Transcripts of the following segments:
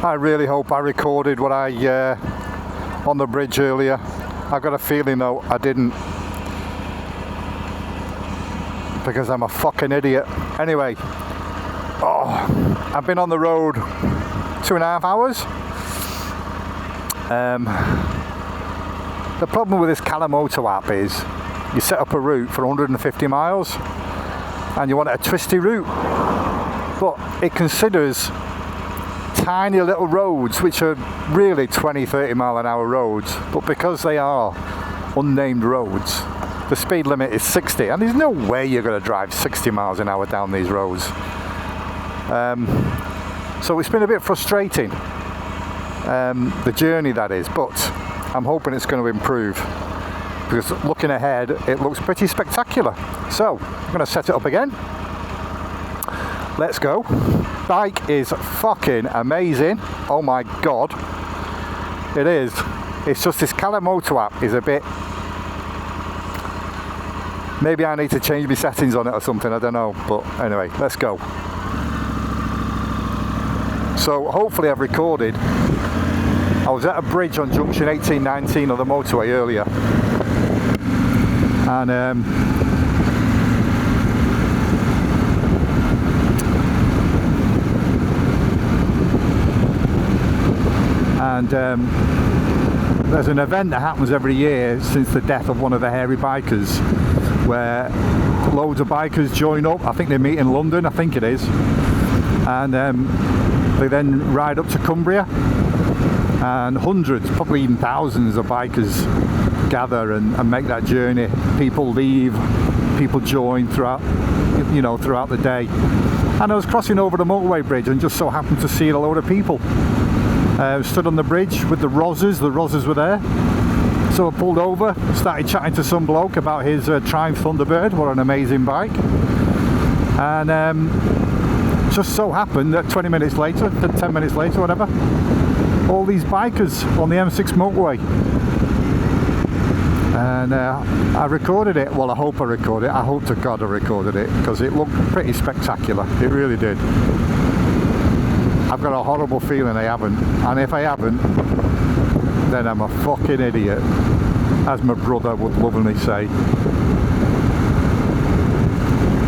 I really hope I recorded what I on the bridge earlier. I got a feeling though I didn't, because I'm a fucking idiot. Anyway, I've been on the road 2.5 hours. The problem with this Kalamoto app is you set up a route for 150 miles and you want a twisty route, but it considers tiny little roads which are really 20-30 mile an hour roads, but because they are unnamed roads, the speed limit is 60, and there's no way you're going to drive 60 miles an hour down these roads. So it's been a bit frustrating, the journey that is, but I'm hoping it's going to improve, because looking ahead it looks pretty spectacular. So I'm going to set it up again. Let's go. Bike is fucking amazing. Oh my god, it is. It's just this Kalamoto app is a bit, maybe I need to change my settings on it or something, I don't know, but anyway, let's go. So hopefully I've recorded. I was at a bridge on junction 1819 of the motorway earlier, and there's an event that happens every year since the death of one of the hairy bikers, where loads of bikers join up. I think they meet in London, I think it is, and they then ride up to Cumbria, and hundreds, probably even thousands of bikers gather and make that journey. People leave, people join throughout the day. And I was crossing over the motorway bridge and just so happened to see a load of people stood on the bridge with the Roses were there. So I pulled over, started chatting to some bloke about his Triumph Thunderbird. What an amazing bike. And just so happened that 20 minutes later, 10 minutes later, whatever, all these bikers on the M6 motorway. And I recorded it. Well, I hope I recorded it. I hope to God I recorded it, because it looked pretty spectacular. It really did. I've got a horrible feeling I haven't. And if I haven't, then I'm a fucking idiot, as my brother would lovingly say.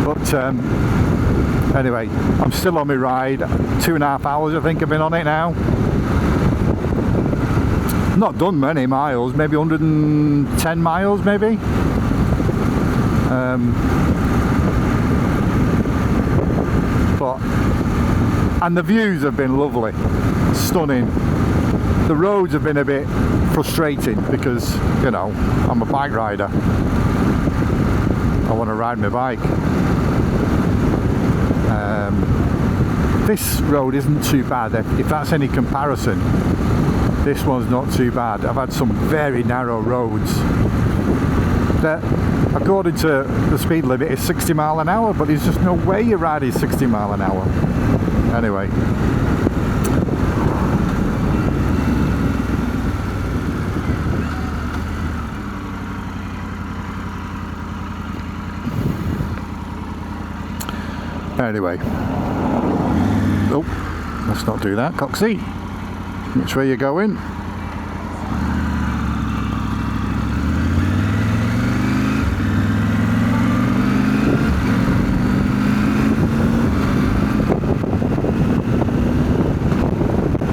But anyway, I'm still on my ride. 2.5 hours I think I've been on it now. Not done many miles, maybe 110 miles maybe. And the views have been lovely, stunning. The roads have been a bit frustrating because, you know, I'm a bike rider. I want to ride my bike. This road isn't too bad, if that's any comparison. This one's not too bad. I've had some very narrow roads that, according to the speed limit, is 60 mile an hour, but there's just no way you're riding 60 mile an hour. Anyway. Anyway. Oh, let's not do that, Coxie. Which way you going?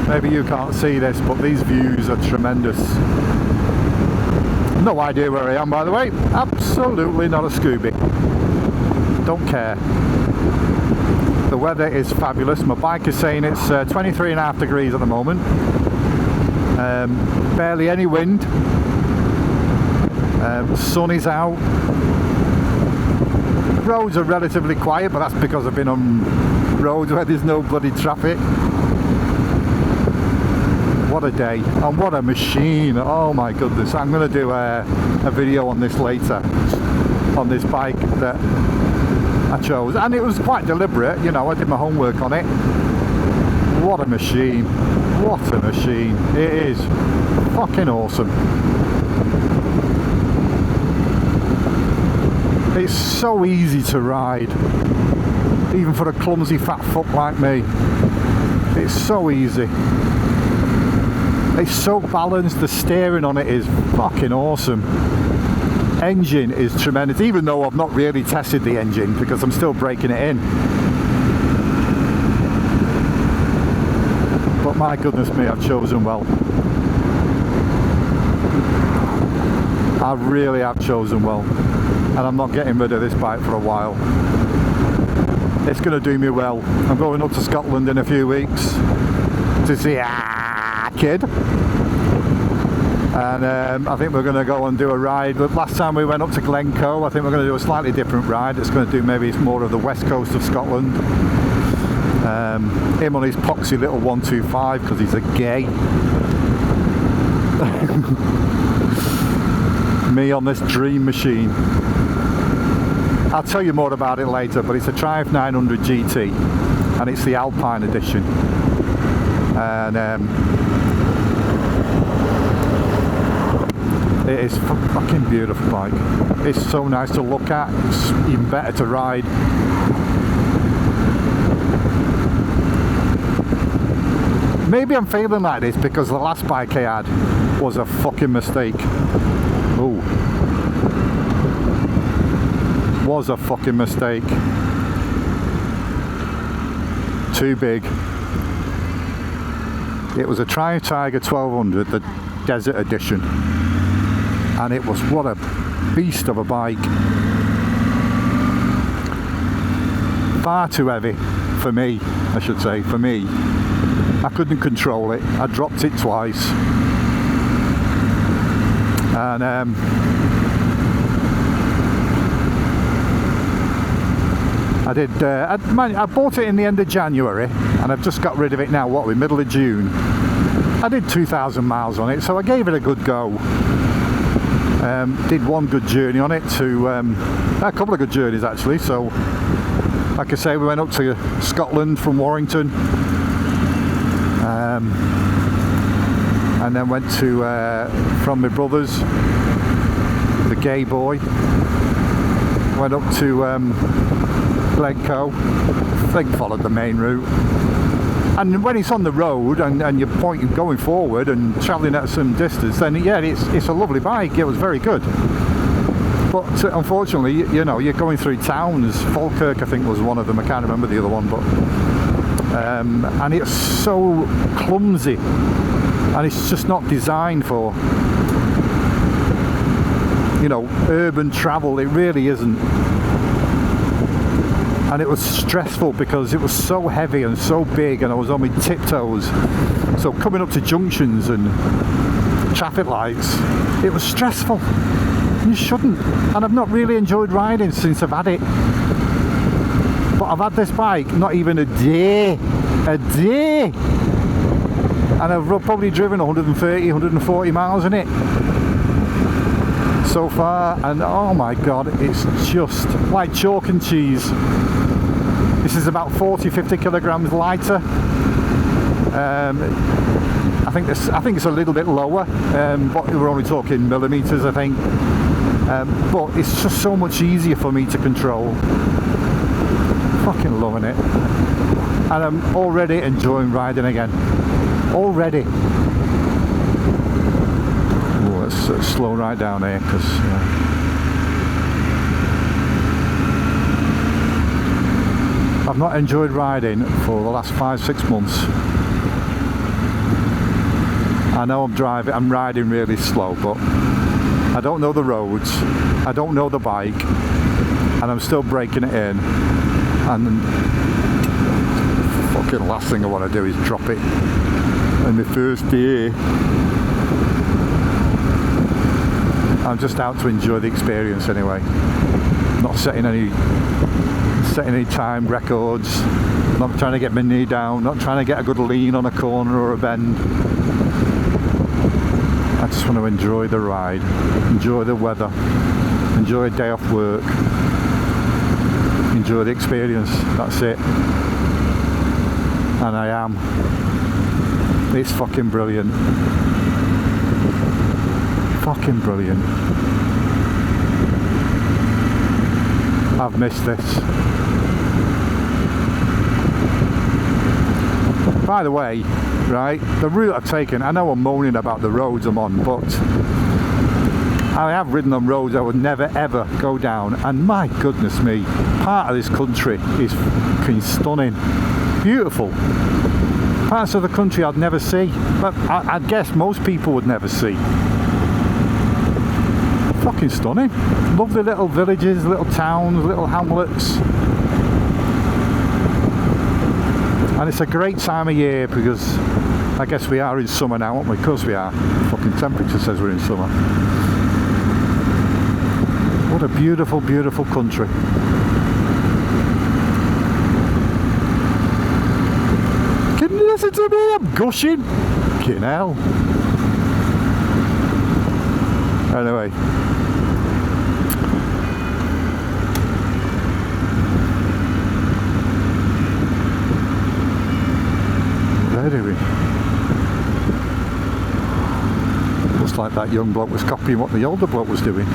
Maybe you can't see this, but these views are tremendous. No idea where I am, by the way. Absolutely not a Scooby. Don't care. The weather is fabulous. My bike is saying it's 23.5 degrees at the moment. Barely any wind. Sun is out. Roads are relatively quiet, but that's because I've been on roads where there's no bloody traffic. What a day, and what a machine. Oh my goodness. I'm going to do a video on this later, on this bike that I chose, and it was quite deliberate, you know, I did my homework on it. What a machine, what a machine. It is fucking awesome. It's so easy to ride, even for a clumsy fat fuck like me. It's so easy. It's so balanced. The steering on it is fucking awesome. Engine is tremendous, even though I've not really tested the engine because I'm still breaking it in. But my goodness me, I've chosen well. I really have chosen well. And I'm not getting rid of this bike for a while. It's going to do me well. I'm going up to Scotland in a few weeks to see kid. And I think we're going to go and do a ride. But last time we went up to Glencoe, I think we're going to do a slightly different ride. It's going to do maybe more of the west coast of Scotland. Him on his poxy little 125 because he's a gay. Me on this dream machine. I'll tell you more about it later, but it's a Triumph 900 GT and it's the Alpine edition. And it is a fucking beautiful bike. It's so nice to look at, it's even better to ride. Maybe I'm feeling like this because the last bike I had was a fucking mistake. Ooh. Was a fucking mistake. Too big. It was a Triumph Tiger 1200, the Desert Edition. And it was, what a beast of a bike. Far too heavy for me, I should say, for me. I couldn't control it. I dropped it twice. And I bought it in the end of January and I've just got rid of it now, what, we're middle of June. I did 2,000 miles on it, so I gave it a good go. Did one good journey on it to, a couple of good journeys actually, so like I say, we went up to Scotland from Warrington. And then went to, from my brother's, the gay boy, went up to Glencoe, I think followed the main route. And when it's on the road and you're pointing, going forward and travelling at some distance, then yeah, it's a lovely bike, it was very good. But unfortunately, you know, you're going through towns, Falkirk I think was one of them, I can't remember the other one, but and it's so clumsy and it's just not designed for, you know, urban travel. It really isn't. And it was stressful because it was so heavy and so big and I was on my tiptoes, so coming up to junctions and traffic lights, it was stressful. You shouldn't. And I've not really enjoyed riding since I've had it. But I've had this bike not even a day, and I've probably driven 130, 140 miles in it so far, and oh my god, it's just like chalk and cheese. This is about 40-50 kilograms lighter. I think it's a little bit lower, but we're only talking millimeters, I think. But it's just so much easier for me to control. Fucking loving it, and I'm already enjoying riding again. Already. Oh, let's slow right down here because I've not enjoyed riding for the last 5-6 months. I know I'm riding really slow, but I don't know the roads, I don't know the bike, and I'm still breaking it in. And the fucking last thing I want to do is drop it in the first day. I'm just out to enjoy the experience anyway. Not setting any time records, not trying to get my knee down, not trying to get a good lean on a corner or a bend. I just want to enjoy the ride, enjoy the weather, enjoy a day off work. Enjoy the experience, that's it. And I am. It's fucking brilliant. Fucking brilliant. I've missed this. By the way, right, the route I've taken, I know I'm moaning about the roads I'm on, but I have ridden on roads I would never ever go down, and my goodness me, part of this country is fucking stunning, beautiful. Parts of the country I'd never see, but I guess most people would never see. Fucking stunning. Lovely little villages, little towns, little hamlets. And it's a great time of year because I guess we are in summer now, aren't we? Of course we are. Fucking temperature says we're in summer. What a beautiful, beautiful country. Can you listen to me? I'm gushing. Fucking hell. Anyway. Where are we? Looks like that young bloke was copying what the older bloke was doing.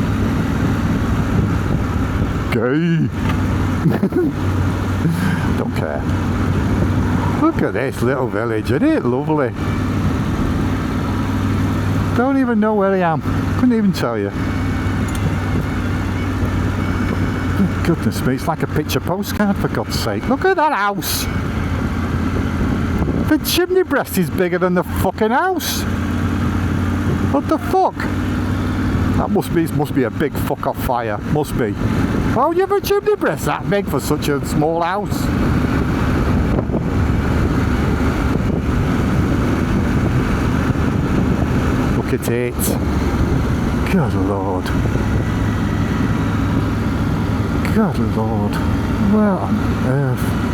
Gay. Don't care. Look at this little village, isn't it lovely? Don't even know where I am. Couldn't even tell you. Goodness me, it's like a picture postcard for God's sake. Look at that house. The chimney breast is bigger than the fucking house. What the fuck? That must be a big fuck off fire. Must be. Oh, you have a chimney breast that big for such a small house? Look at it. Good Lord. Good Lord. Where on earth?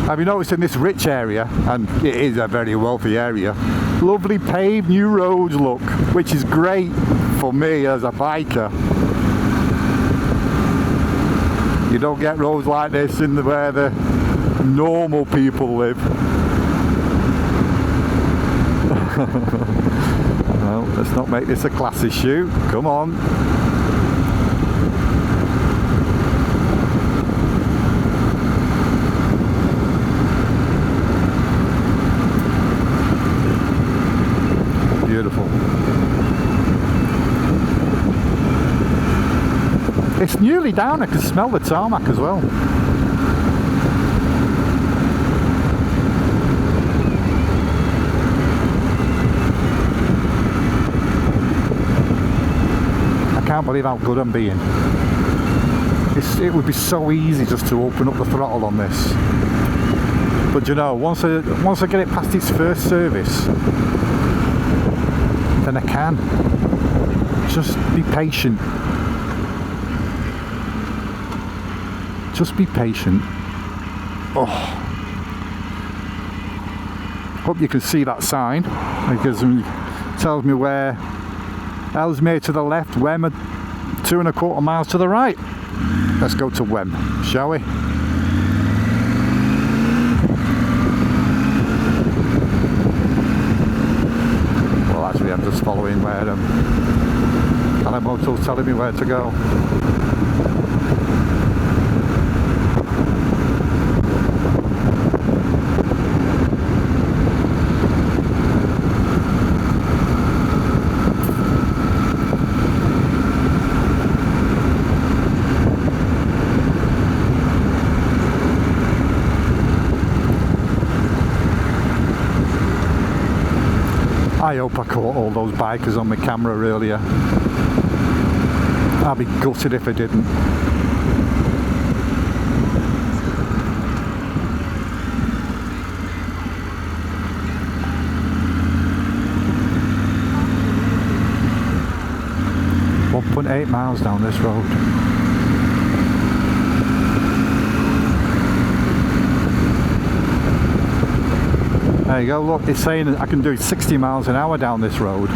Have you noticed in this rich area, and it is a very wealthy area, lovely paved new roads look, which is great for me as a biker. You don't get roads like this in where the normal people live. Well, let's not make this a classy shoot. Come on. Beautiful. It's nearly down. I can smell the tarmac as well. I can't believe how good I'm being. It would be so easy just to open up the throttle on this. But you know, once I get it past its first service, then I can. Just be patient. Just be patient. Oh. Hope you can see that sign, because it tells me where Ellesmere to the left, Wem 2¼ miles to the right. Let's go to Wem, shall we? Well, actually, I'm just following where Alamoto's telling me where to go. I hope I caught all those bikers on my camera earlier. I'd be gutted if I didn't. .8 miles down this road. There you go, look, it's saying I can do 60 miles an hour down this road.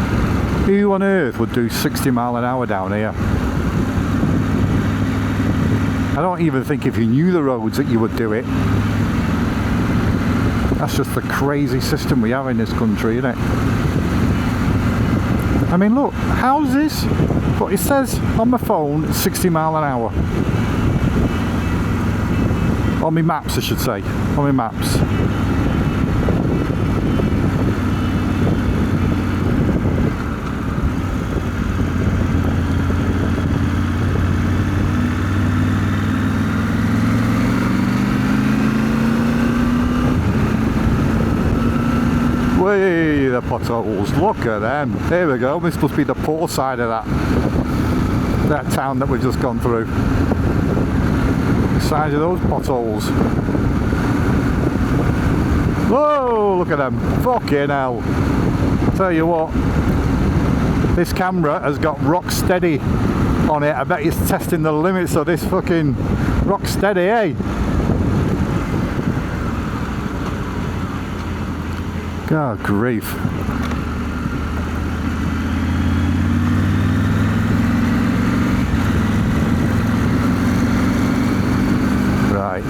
Who on earth would do 60 miles an hour down here? I don't even think if you knew the roads that you would do it. That's just the crazy system we have in this country, isn't it? I mean, look, houses, but it says on my phone 60 miles an hour. On my maps, I should say. On my maps. Way the potholes, look at them. There we go. This must be the poor side of that town that we've just gone through. The size of those potholes. Whoa, look at them. Fucking hell. Tell you what, this camera has got rock steady on it. I bet it's testing the limits of this fucking rock steady, eh? God grief. Right,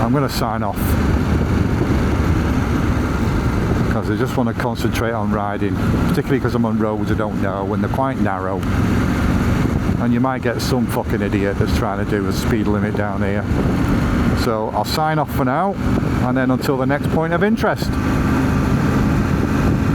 I'm going to sign off because I just want to concentrate on riding, particularly because I'm on roads I don't know and they're quite narrow, and you might get some fucking idiot that's trying to do a speed limit down here. So I'll sign off for now, and then until the next point of interest.